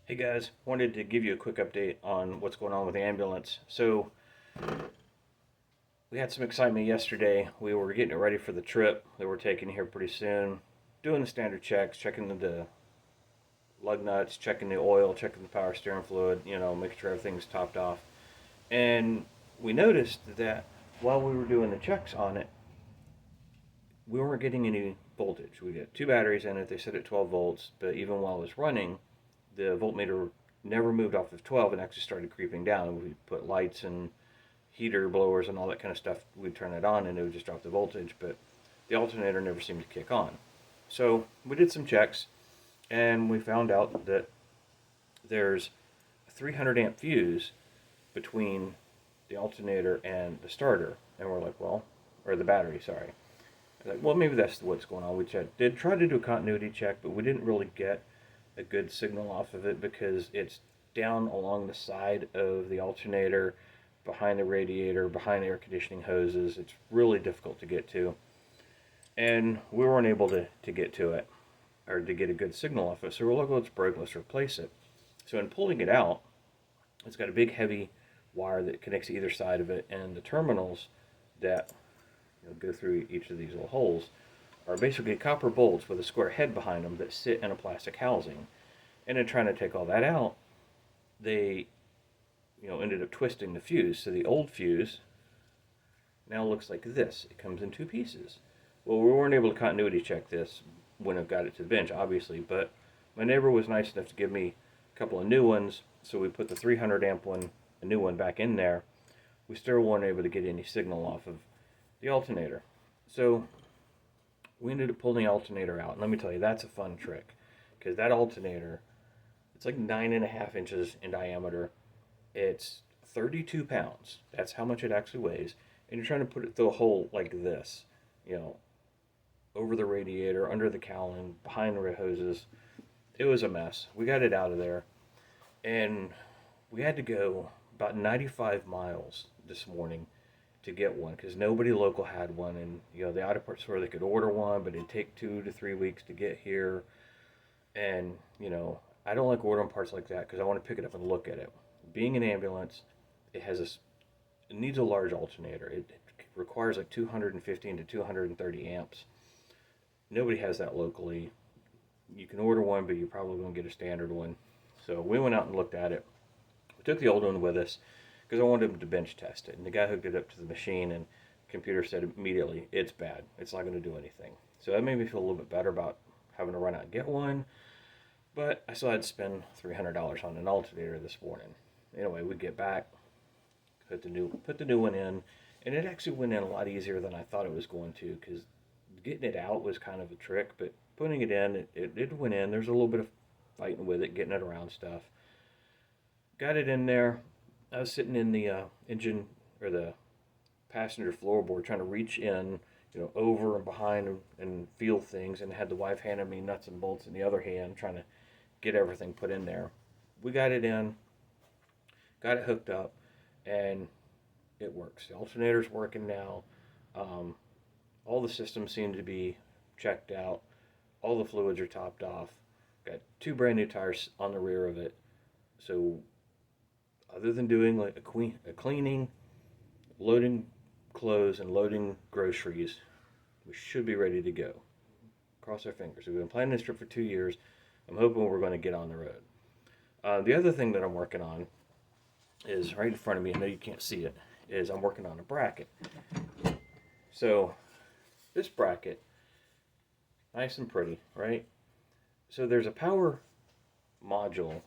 Hey guys, wanted to give you a quick update on what's going on with the ambulance. So, we had some excitement yesterday. We were getting it ready for the trip that we're taking here pretty soon. Doing the standard checks, checking the lug nuts, checking the oil, checking the power steering fluid, making sure everything's topped off. And we noticed that while we were doing the checks on it, we weren't getting any voltage. We got two batteries in it. They set at 12 volts, but even while it was running, the voltmeter never moved off of 12 and actually started creeping down. We put lights and heater blowers and all that kind of stuff. We'd turn it on and it would just drop the voltage, but the alternator never seemed to kick on. So we did some checks and we found out that there's a 300 amp fuse between the alternator and the starter. And we're like, well, or the battery, sorry. Like, well, maybe that's what's going on. We did try to do a continuity check, but we didn't really get a good signal off of it because it's down along the side of the alternator, behind the radiator, behind air conditioning hoses. It's really difficult to get to. And we weren't able to get to it or to get a good signal off it. So we're like, well, it's broken, let's replace it. So in pulling it out, it's got a big heavy wire that connects either side of it, and the terminals that go through each of these little holes are basically copper bolts with a square head behind them that sit in a plastic housing. And in trying to take all that out, they ended up twisting the fuse. So the old fuse now looks like this. It comes in two pieces. Well, we weren't able to continuity check this when I got it to the bench, obviously, but my neighbor was nice enough to give me a couple of new ones, so we put the 300 amp one, a new one, back in there. We still weren't able to get any signal off of the alternator. So we ended up pulling the alternator out, and let me tell you, that's a fun trick, because that alternator, it's like 9.5 inches in diameter. It's 32 pounds. That's how much it actually weighs. And you're trying to put it through a hole like this, you know, over the radiator, under the cowling, behind the hoses. It was a mess. We got it out of there. And we had to go about 95 miles this morning to get one because nobody local had one. And, the auto parts store, they could order one, but it'd take 2 to 3 weeks to get here. And, I don't like ordering parts like that because I want to pick it up and look at it. Being an ambulance, it needs a large alternator. It requires like 215 to 230 amps. Nobody has that locally. You can order one, but you're probably going to get a standard one. So we went out and looked at it. We took the old one with us because I wanted him to bench test it. And the guy hooked it up to the machine, and the computer said immediately, it's bad. It's not going to do anything. So that made me feel a little bit better about having to run out and get one. But I still had to spend $300 on an alternator this morning. Anyway, we get back, put the new one in, and it actually went in a lot easier than I thought it was going to because getting it out was kind of a trick, but putting it in, it went in. There's a little bit of fighting with it, getting it around stuff. Got it in there. I was sitting in the engine or the passenger floorboard trying to reach in, over and behind and feel things, and had the wife handing me nuts and bolts in the other hand, trying to get everything put in there. We got it in, got it hooked up, and it works. The alternator's working now. All the systems seem to be checked out. All the fluids are topped off. Got two brand new tires on the rear of it. So other than doing like a cleaning, loading clothes, and loading groceries, we should be ready to go. Cross our fingers. We've been planning this trip for 2 years. I'm hoping we're going to get on the road. The other thing that I'm working on is right in front of me. I know you can't see it. Is I'm working on a bracket. So this bracket, nice and pretty, right? So there's a power module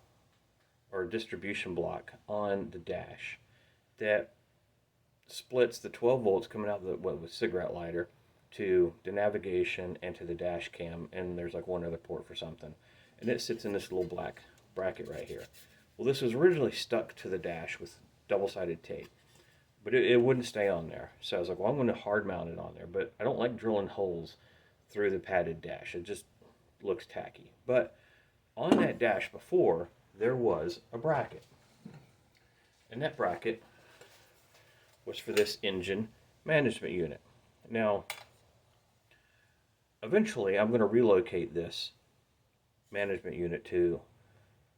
or distribution block on the dash that splits the 12 volts coming out of the cigarette lighter to the navigation and to the dash cam, and there's like one other port for something. And it sits in this little black bracket right here. Well, this was originally stuck to the dash with double-sided tape, but it wouldn't stay on there. So I was like, well, I'm going to hard mount it on there, but I don't like drilling holes through the padded dash. It just looks tacky. But on that dash before, there was a bracket. And that bracket was for this engine management unit. Now, eventually I'm going to relocate this management unit to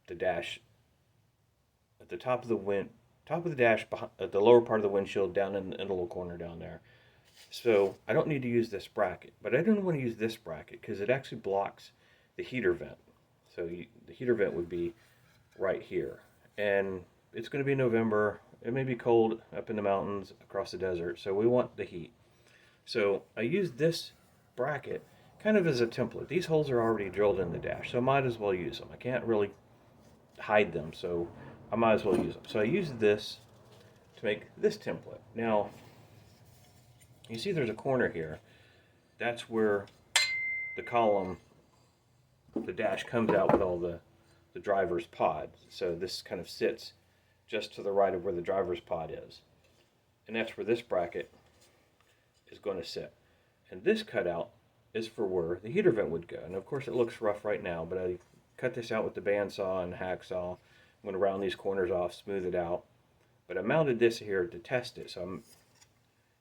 the dash at the top of the dash, at the lower part of the windshield, down in the little corner down there. So I don't need to use this bracket, but I didn't want to use this bracket because it actually blocks the heater vent. So the heater vent would be right here, and it's going to be November. It may be cold up in the mountains across the desert, so we want the heat. So I used this bracket kind of as a template. These holes are already drilled in the dash, so I might as well use them. I can't really hide them, so I might as well use them. So I used this to make this template. Now, you see there's a corner here. That's where the column, the dash comes out with all the driver's pod. So this kind of sits just to the right of where the driver's pod is. And that's where this bracket is going to sit. And this cutout is for where the heater vent would go. And of course it looks rough right now, but I cut this out with the bandsaw and hacksaw. I'm going to round these corners off, smooth it out. But I mounted this here to test it. So I'm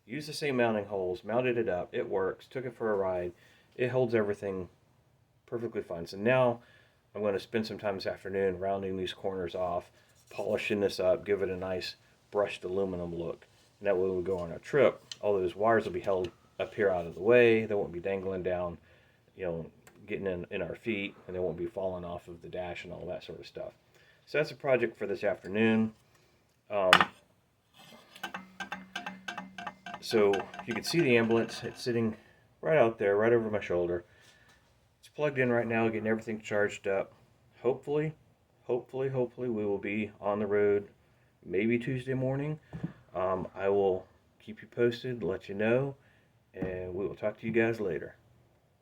used the same mounting holes, mounted it up, it works, took it for a ride. It holds everything perfectly fine. So now I'm going to spend some time this afternoon rounding these corners off, polishing this up, give it a nice brushed aluminum look. And that way when we go on a trip, all those wires will be held up here out of the way. They won't be dangling down, getting in our feet, and they won't be falling off of the dash and all that sort of stuff. So that's a project for this afternoon. So you can see the ambulance. It's sitting right out there, right over my shoulder. It's plugged in right now, getting everything charged up. Hopefully, we will be on the road maybe Tuesday morning. I will keep you posted, let you know, and we will talk to you guys later.